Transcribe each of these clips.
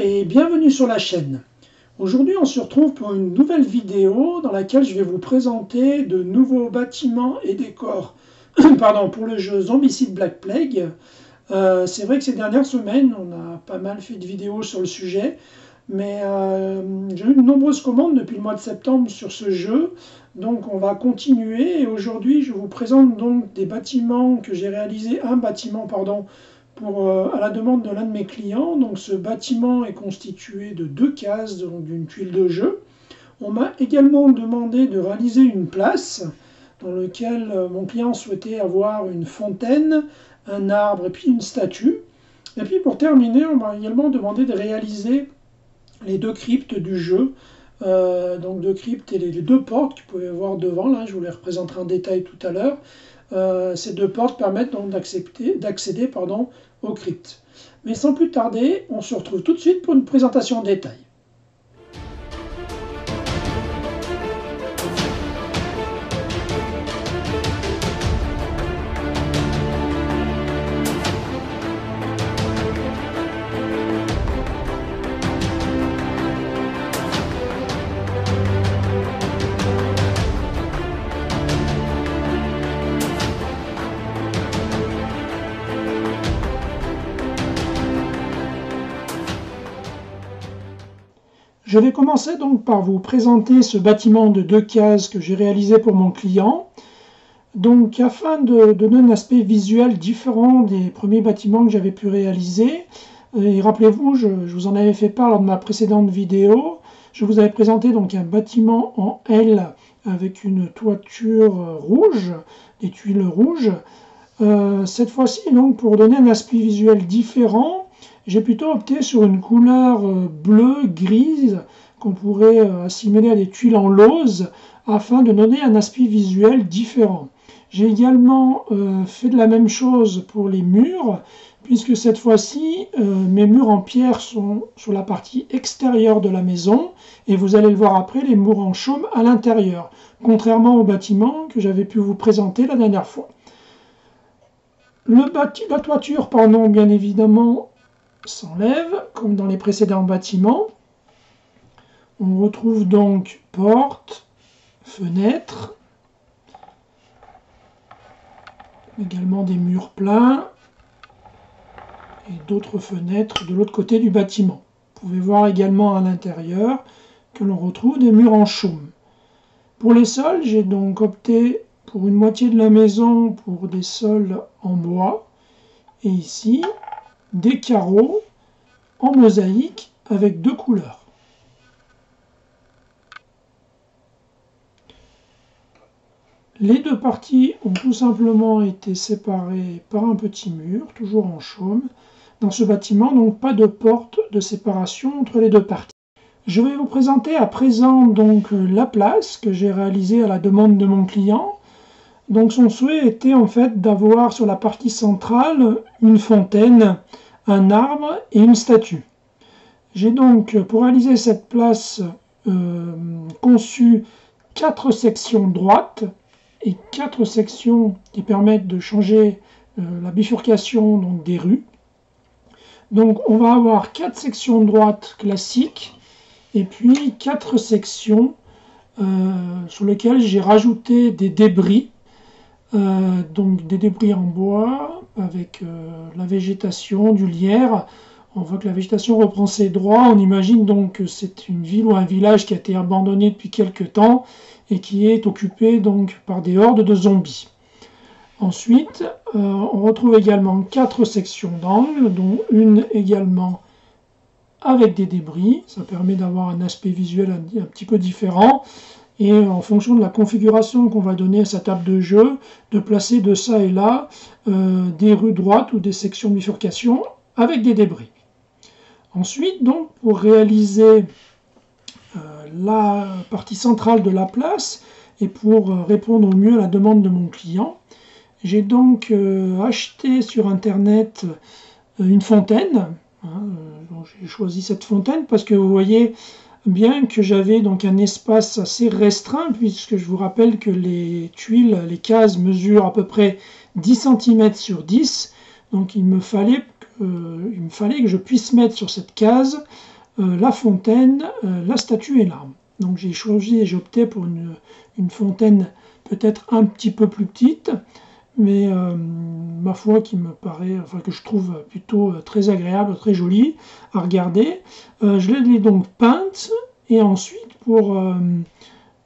et bienvenue sur la chaîne. Aujourd'hui on se retrouve pour une nouvelle vidéo dans laquelle je vais vous présenter de nouveaux bâtiments et décors pour le jeu Zombicide Black Plague. C'est vrai que ces dernières semaines on a pas mal fait de vidéos sur le sujet, mais j'ai eu de nombreuses commandes depuis le mois de septembre sur ce jeu, donc on va continuer et aujourd'hui je vous présente donc des bâtiments que j'ai réalisés, un bâtiment à la demande de l'un de mes clients. Donc ce bâtiment est constitué de 2 cases, donc d'une tuile de jeu. On m'a également demandé de réaliser une place dans laquelle mon client souhaitait avoir une fontaine, un arbre et puis une statue. Et puis pour terminer, on m'a également demandé de réaliser les 2 cryptes du jeu. Donc 2 cryptes et les 2 portes que vous pouvez voir devant, là je vous les représenterai en détail tout à l'heure. Ces 2 portes permettent donc d'accéder aux cryptes. Mais sans plus tarder, on se retrouve tout de suite pour une présentation en détail. Je vais commencer donc par vous présenter ce bâtiment de 2 cases que j'ai réalisé pour mon client. Donc afin de donner un aspect visuel différent des premiers bâtiments que j'avais pu réaliser, et rappelez-vous, je vous en avais fait part lors de ma précédente vidéo, je vous avais présenté donc un bâtiment en L avec une toiture rouge, des tuiles rouges. Cette fois-ci, donc pour donner un aspect visuel différent, j'ai plutôt opté sur une couleur bleu-grise qu'on pourrait assimiler à des tuiles en lauze afin de donner un aspect visuel différent. J'ai également fait de la même chose pour les murs, puisque cette fois-ci, mes murs en pierre sont sur la partie extérieure de la maison, et vous allez le voir après, les murs en chaume à l'intérieur, contrairement au bâtiment que j'avais pu vous présenter la dernière fois. La toiture, bien évidemment, s'enlève, comme dans les précédents bâtiments. On retrouve donc porte, fenêtre, également des murs pleins et d'autres fenêtres de l'autre côté du bâtiment. Vous pouvez voir également à l'intérieur que l'on retrouve des murs en chaume. Pour les sols, j'ai donc opté pour une moitié de la maison pour des sols en bois et ici des carreaux en mosaïque avec 2 couleurs. Les 2 parties ont tout simplement été séparées par un petit mur, toujours en chaume. Dans ce bâtiment, donc pas de porte de séparation entre les 2 parties. Je vais vous présenter à présent donc la place que j'ai réalisée à la demande de mon client. Donc son souhait était en fait d'avoir sur la partie centrale une fontaine, un arbre et une statue. J'ai donc pour réaliser cette place conçu 4 sections droites et 4 sections qui permettent de changer la bifurcation donc, des rues. Donc on va avoir 4 sections droites classiques et puis 4 sections sur lesquelles j'ai rajouté des débris. Donc des débris en bois avec la végétation, du lierre. On voit que la végétation reprend ses droits. On imagine donc que c'est une ville ou un village qui a été abandonné depuis quelque temps et qui est occupé donc par des hordes de zombies. Ensuite, on retrouve également 4 sections d'angle, dont une également avec des débris. Ça permet d'avoir un aspect visuel un petit peu différent. Et en fonction de la configuration qu'on va donner à sa table de jeu, de placer de ça et là des rues droites ou des sections de bifurcation avec des débris. Ensuite, donc, pour réaliser la partie centrale de la place et pour répondre au mieux à la demande de mon client, j'ai donc acheté sur internet une fontaine. J'ai choisi cette fontaine parce que vous voyez bien que j'avais donc un espace assez restreint, puisque je vous rappelle que les tuiles, les cases mesurent à peu près 10 cm sur 10, donc il me fallait il me fallait que je puisse mettre sur cette case la fontaine, la statue et l'arme. Donc j'ai choisi et j'ai opté pour une fontaine peut-être un petit peu plus petite, mais ma foi qui me paraît, enfin que je trouve plutôt très agréable, très jolie à regarder. Je l'ai donc peinte, et ensuite pour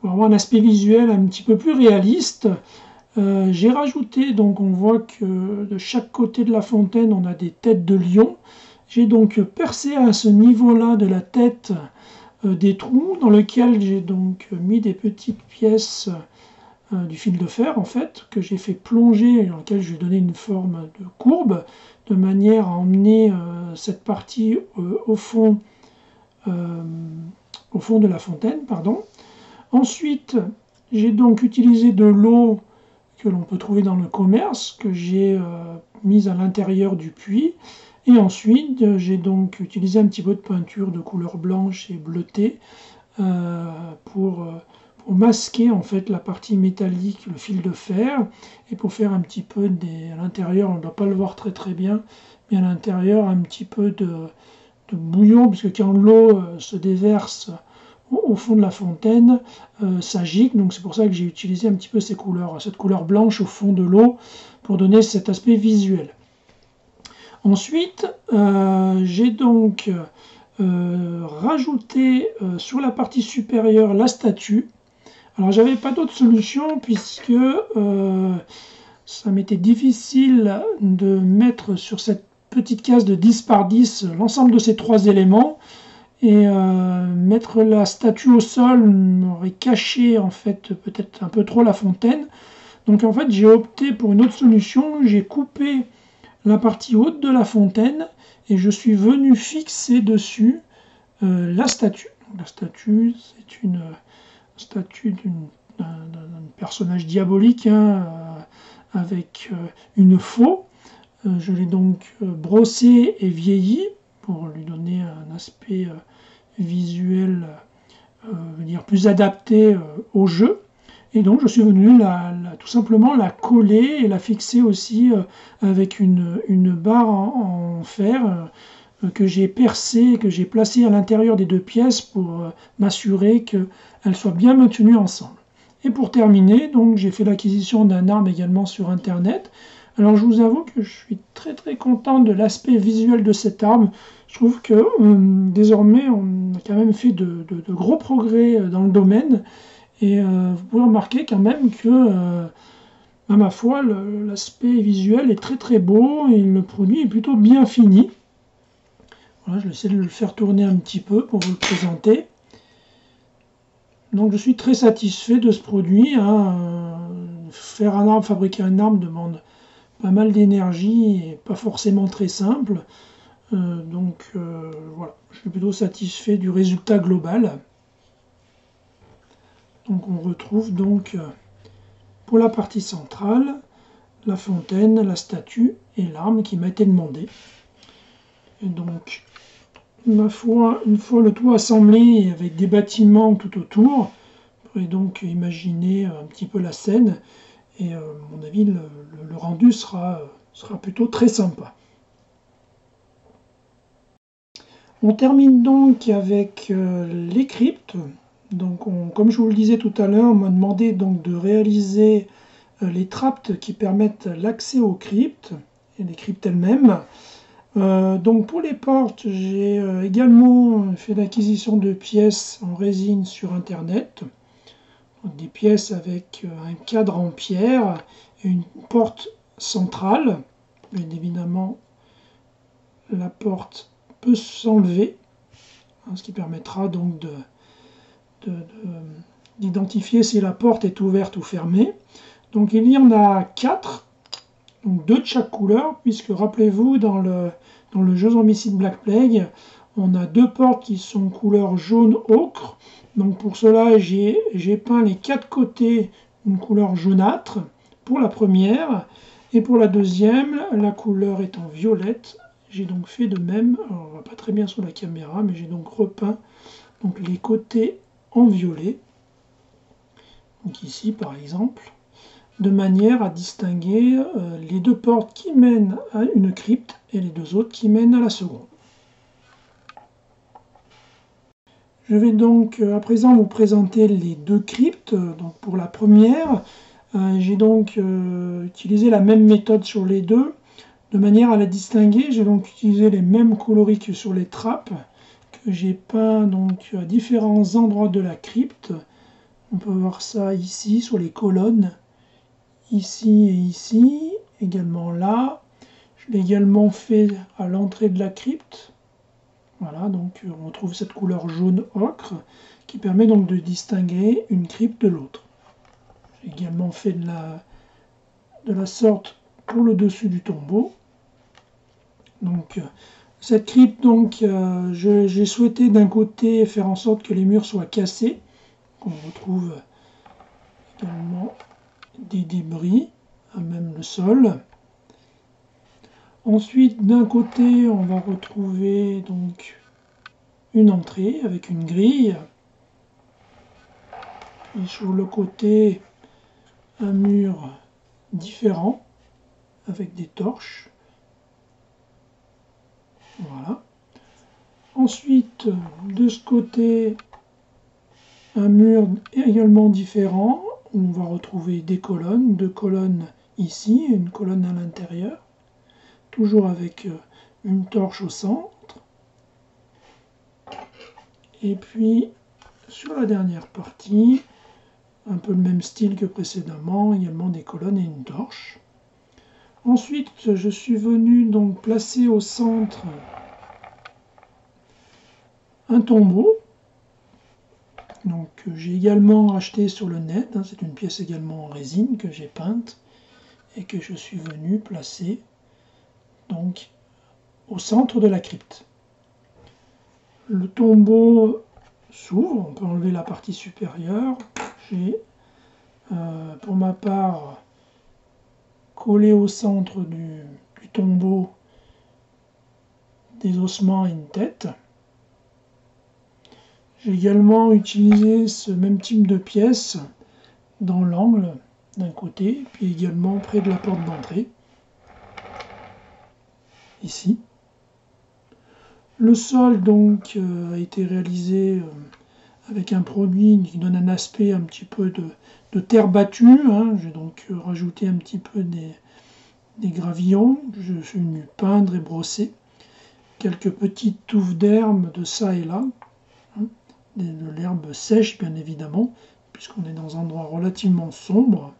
avoir un aspect visuel un petit peu plus réaliste, j'ai rajouté, donc on voit que de chaque côté de la fontaine on a des têtes de lion. J'ai donc percé à ce niveau-là de la tête des trous dans lesquels j'ai donc mis des petites pièces du fil de fer en fait, que j'ai fait plonger, dans lequel je vais donner une forme de courbe, de manière à emmener cette partie au fond de la fontaine, pardon. Ensuite, j'ai donc utilisé de l'eau que l'on peut trouver dans le commerce, que j'ai mise à l'intérieur du puits. Et ensuite, j'ai donc utilisé un petit peu de peinture de couleur blanche et bleutée pour masquer en fait la partie métallique, le fil de fer, et pour faire un petit peu à l'intérieur, on ne doit pas le voir très très bien, mais à l'intérieur un petit peu de bouillon, puisque quand l'eau se déverse au fond de la fontaine, ça gicle, donc c'est pour ça que j'ai utilisé un petit peu cette couleur blanche au fond de l'eau, pour donner cet aspect visuel. Ensuite, j'ai donc rajouté sur la partie supérieure la statue. Alors j'avais pas d'autre solution puisque ça m'était difficile de mettre sur cette petite case de 10 par 10 l'ensemble de ces trois éléments, et mettre la statue au sol m'aurait caché en fait peut-être un peu trop la fontaine. Donc en fait j'ai opté pour une autre solution, j'ai coupé la partie haute de la fontaine et je suis venu fixer dessus la statue. La statue, c'est une statue d'un personnage diabolique, hein, avec une faux. Je l'ai donc brossé et vieilli pour lui donner un aspect visuel plus adapté au jeu. Et donc je suis venu tout simplement la coller et la fixer aussi avec une barre en fer que j'ai percée, que j'ai placée à l'intérieur des deux pièces pour m'assurer qu'elles soient bien maintenues ensemble. Et pour terminer, donc j'ai fait l'acquisition d'un arme également sur internet. Alors je vous avoue que je suis très très content de l'aspect visuel de cette arme. Je trouve que désormais on a quand même fait de gros progrès dans le domaine. Et vous pouvez remarquer quand même que, à ma foi, l'aspect visuel est très très beau et le produit est plutôt bien fini. Voilà, je vais essayer de le faire tourner un petit peu pour vous le présenter. Donc je suis très satisfait de ce produit, hein. Faire un arme, fabriquer une arme demande pas mal d'énergie et pas forcément très simple. Voilà, je suis plutôt satisfait du résultat global. Donc on retrouve donc pour la partie centrale la fontaine, la statue et l'arme qui m'a été demandée. Et donc, ma foi, une fois le tout assemblé avec des bâtiments tout autour, vous pourrez donc imaginer un petit peu la scène, et à mon avis le rendu sera plutôt très sympa. On termine donc avec les cryptes. Donc comme je vous le disais tout à l'heure, on m'a demandé donc de réaliser les trappes qui permettent l'accès aux cryptes et les cryptes elles-mêmes. Donc pour les portes, j'ai également fait l'acquisition de pièces en résine sur internet. Donc des pièces avec un cadre en pierre et une porte centrale. Bien évidemment, la porte peut s'enlever, hein, ce qui permettra donc d'identifier si la porte est ouverte ou fermée. Donc il y en a 4, donc 2 de chaque couleur, puisque rappelez-vous, dans le jeu Zombicide Black Plague, on a 2 portes qui sont couleur jaune ocre. Donc pour cela, j'ai peint les 4 côtés d'une couleur jaunâtre pour la première, et pour la deuxième, la couleur étant violette. J'ai donc fait de même, alors on ne voit pas très bien sur la caméra, mais j'ai donc repeint donc les côtés en violet, donc ici par exemple, de manière à distinguer les deux portes qui mènent à une crypte et les deux autres qui mènent à la seconde. Je vais donc à présent vous présenter les deux cryptes. Donc pour la première, j'ai donc utilisé la même méthode sur les deux. De manière à la distinguer, j'ai donc utilisé les mêmes coloris que sur les trappes, que j'ai peint donc à différents endroits de la crypte. On peut voir ça ici sur les colonnes, ici et ici, également là. Je l'ai également fait à l'entrée de la crypte. Voilà, donc on retrouve cette couleur jaune ocre qui permet donc de distinguer une crypte de l'autre. J'ai également fait de la sorte pour le dessus du tombeau. Donc cette crypte, donc, j'ai souhaité d'un côté faire en sorte que les murs soient cassés. On retrouve également des débris, même le sol. Ensuite, d'un côté, on va retrouver donc une entrée avec une grille. Et sur le côté, un mur différent avec des torches. Voilà. Ensuite, de ce côté, un mur également différent. On va retrouver des colonnes, deux colonnes ici et une colonne à l'intérieur. Toujours avec une torche au centre. Et puis, sur la dernière partie, un peu le même style que précédemment, également des colonnes et une torche. Ensuite, je suis venu donc placer au centre un tombeau. Donc j'ai également acheté sur le net, c'est une pièce également en résine que j'ai peinte et que je suis venu placer donc au centre de la crypte. Le tombeau s'ouvre, on peut enlever la partie supérieure. J'ai pour ma part collé au centre du tombeau des ossements et une tête. J'ai également utilisé ce même type de pièce dans l'angle d'un côté, puis également près de la porte d'entrée, ici. Le sol donc a été réalisé avec un produit qui donne un aspect un petit peu de terre battue. J'ai donc rajouté un petit peu des gravillons. Je suis venu peindre et brosser quelques petites touffes d'herbe de ça et là. De l'herbe sèche bien évidemment, puisqu'on est dans un endroit relativement sombre.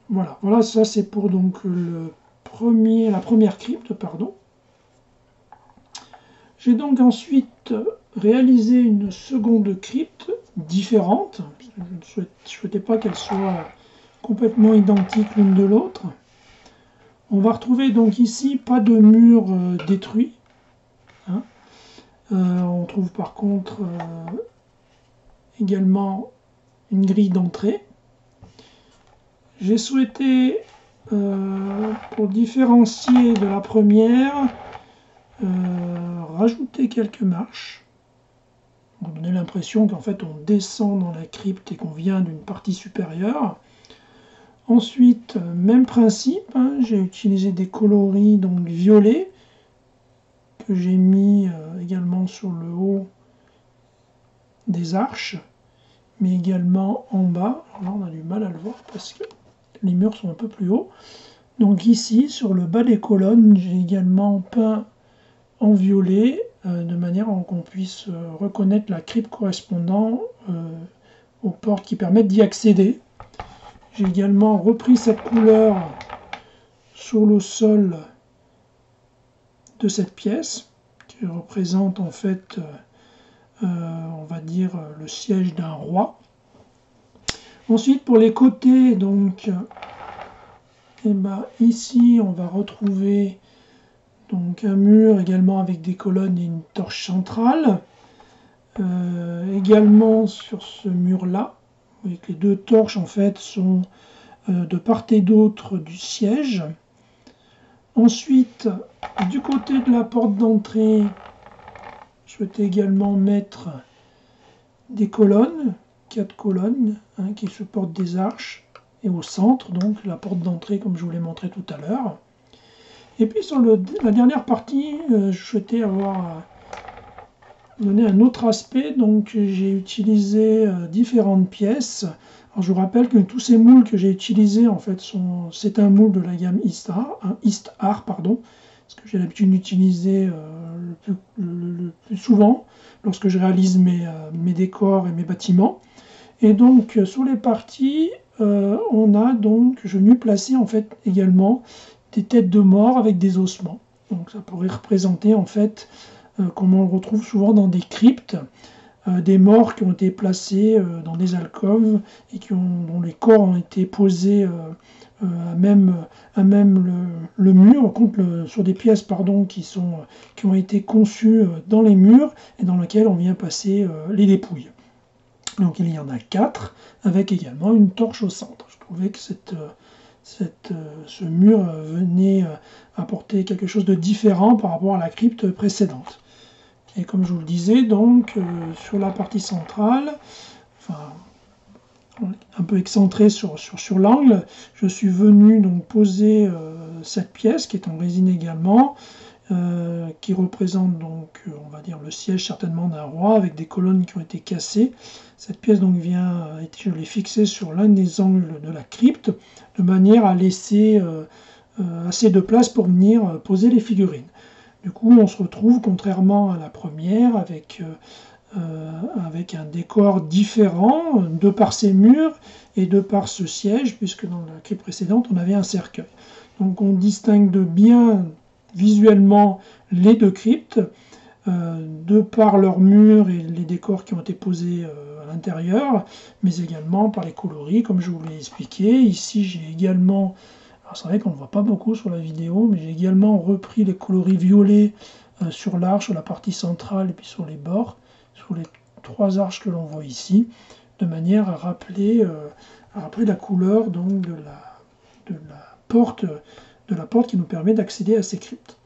Voilà, ça c'est pour donc la première crypte, pardon. J'ai donc ensuite réalisé une seconde crypte différente. Je ne souhaitais pas qu'elle soit complètement identique l'une de l'autre. On va retrouver donc ici pas de mur détruit. On trouve par contre également une grille d'entrée. J'ai souhaité, pour différencier de la première, rajouter quelques marches. On donner l'impression qu'en fait on descend dans la crypte et qu'on vient d'une partie supérieure. Ensuite, même principe, j'ai utilisé des coloris donc violets que j'ai mis également sur le haut des arches, mais également en bas. Alors là on a du mal à le voir parce que les murs sont un peu plus hauts. Donc ici, sur le bas des colonnes, j'ai également peint en violet, de manière à qu'on puisse reconnaître la crypte correspondant aux portes qui permettent d'y accéder. J'ai également repris cette couleur sur le sol de cette pièce, qui représente en fait, on va dire, le siège d'un roi. Ensuite, pour les côtés, donc, ici, on va retrouver donc un mur également avec des colonnes et une torche centrale. Également sur ce mur-là, vous voyez que les deux torches en fait sont de part et d'autre du siège. Ensuite, du côté de la porte d'entrée, je souhaitais également mettre des colonnes, 4 colonnes qui supportent des arches et au centre, donc la porte d'entrée comme je vous l'ai montré tout à l'heure. Et puis sur la dernière partie, je souhaitais donner un autre aspect, donc j'ai utilisé différentes pièces. Alors je vous rappelle que tous ces moules que j'ai utilisés, en fait, c'est un moule de la gamme East Art, pardon, ce que j'ai l'habitude d'utiliser le plus souvent lorsque je réalise mes décors et mes bâtiments. Et donc sur les parties, je suis venu placer en fait également des têtes de mort avec des ossements. Donc ça pourrait représenter en fait, comme on le retrouve souvent dans des cryptes, des morts qui ont été placés dans des alcôves et dont les corps ont été posés à même le mur, sur des pièces qui ont été conçues dans les murs et dans lesquelles on vient passer les dépouilles. Donc il y en a 4, avec également une torche au centre. Je trouvais que ce mur venait apporter quelque chose de différent par rapport à la crypte précédente. Et comme je vous le disais, donc sur la partie centrale, un peu excentré sur l'angle, je suis venu donc poser cette pièce qui est en résine également, qui représente donc, on va dire, le siège certainement d'un roi avec des colonnes qui ont été cassées. Cette pièce donc je l'ai fixée sur l'un des angles de la crypte, de manière à laisser assez de place pour venir poser les figurines. Du coup, on se retrouve, contrairement à la première, avec un décor différent, de par ces murs et de par ce siège, puisque dans la crypte précédente, on avait un cercueil. Donc on distingue bien visuellement les deux cryptes, de par leurs murs et les décors qui ont été posés à l'intérieur, mais également par les coloris, comme je vous l'ai expliqué. Ici, j'ai également... C'est vrai qu'on ne voit pas beaucoup sur la vidéo, mais j'ai également repris les coloris violets sur l'arche, sur la partie centrale et puis sur les bords, sur les 3 arches que l'on voit ici, de manière à rappeler la couleur donc, de la porte qui nous permet d'accéder à ces cryptes.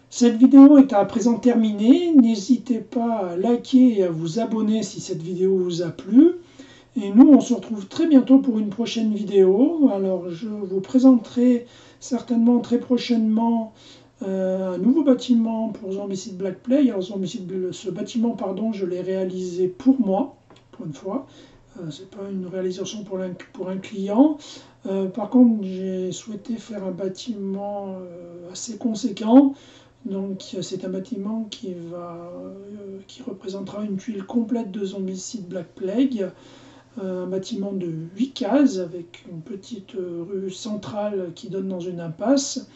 Cette vidéo est à présent terminée. N'hésitez pas à liker et à vous abonner si cette vidéo vous a plu. Et nous, on se retrouve très bientôt pour une prochaine vidéo. Alors, je vous présenterai certainement très prochainement un nouveau bâtiment pour Zombicide Black Plague. Alors, ce bâtiment, je l'ai réalisé pour moi, pour une fois. C'est pas une réalisation pour un client. Par contre, j'ai souhaité faire un bâtiment assez conséquent. Donc c'est un bâtiment qui représentera une tuile complète de Zombicide Black Plague. Un bâtiment de 8 cases avec une petite rue centrale qui donne dans une impasse.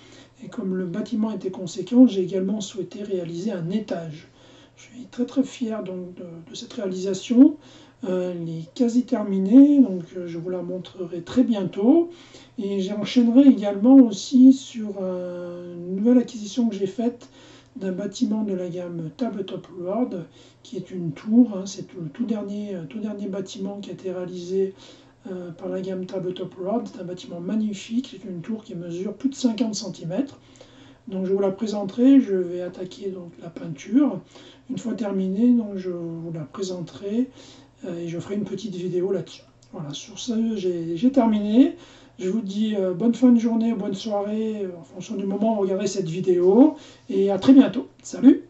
Et comme le bâtiment était conséquent, j'ai également souhaité réaliser un étage. Je suis très très fier donc, de cette réalisation. Elle est quasi terminée, donc je vous la montrerai très bientôt. Et j'enchaînerai également aussi sur une nouvelle acquisition que j'ai faite d'un bâtiment de la gamme Tabletop Lord, qui est une tour. C'est le tout dernier bâtiment qui a été réalisé par la gamme Tabletop Lord. C'est un bâtiment magnifique, c'est une tour qui mesure plus de 50 cm. Donc je vous la présenterai, je vais attaquer donc, la peinture. Une fois terminée, donc, je vous la présenterai et je ferai une petite vidéo là-dessus. Voilà, sur ce, j'ai terminé. Je vous dis bonne fin de journée, bonne soirée, en fonction du moment où vous regardez cette vidéo. Et à très bientôt. Salut!